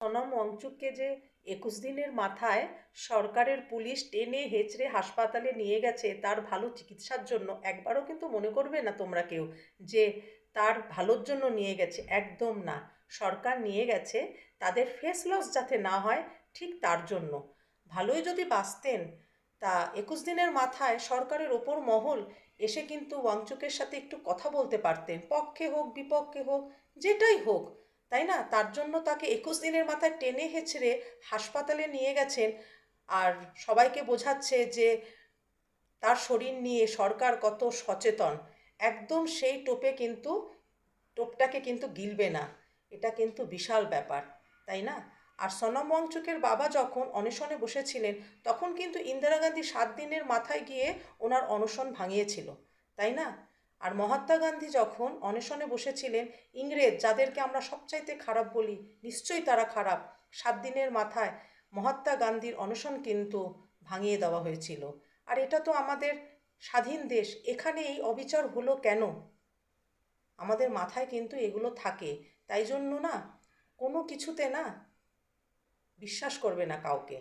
সোনম ওয়াংচুককে যে 21 দিনের মাথায় সরকারের পুলিশ টেনে হেঁচড়ে হাসপাতালে নিয়ে গেছে তার ভালো চিকিৎসার জন্য, একবারও কিন্তু মনে করবে না তোমরা কেউ যে তার ভালোর জন্য নিয়ে গেছে। একদম না। সরকার নিয়ে গেছে তাদের ফেস লস যাতে না হয়, ঠিক তার জন্য। ভালোই যদি বাঁচতেন, তা 21 দিনের মাথায় সরকারের ওপর মহল এসে কিন্তু ওয়াংচুকের সাথে একটু কথা বলতে পারতেন, পক্ষে হোক বিপক্ষে হোক, যেটাই হোক, তাই না? তার জন্য তাকে 21 দিনের মাথায় টেনে হেঁচড়ে হাসপাতালে নিয়ে গেছেন। আর সবাইকে বোঝাচ্ছে যে তার শরীর নিয়ে সরকার কত সচেতন। একদম সেই টোপটাকে কিন্তু গিলবে না। এটা কিন্তু বিশাল ব্যাপার, তাই না? আর সোনম ওয়াংচুকের বাবা যখন অনশনে বসেছিলেন, তখন কিন্তু ইন্দিরা গান্ধী 7 দিনের মাথায় গিয়ে ওনার অনশন ভাঙিয়েছিল, তাই না? আর মহাত্মা গান্ধী যখন অনশনে বসেছিলেন, ইংরেজ যাদেরকে আমরা সবচাইতে খারাপ বলি, নিশ্চয়ই তারা খারাপ, 7 দিনের মাথায় মহাত্মা গান্ধীর অনশন কিন্তু ভাঙিয়ে দেওয়া হয়েছিল। আর এটা তো আমাদের স্বাধীন দেশ, এখানে এই অবিচার হলো কেন? আমাদের মাথায় কিন্তু এগুলো থাকে। তাই জন্য না, কোনো কিছুতে না বিশ্বাস করবে না কাউকে।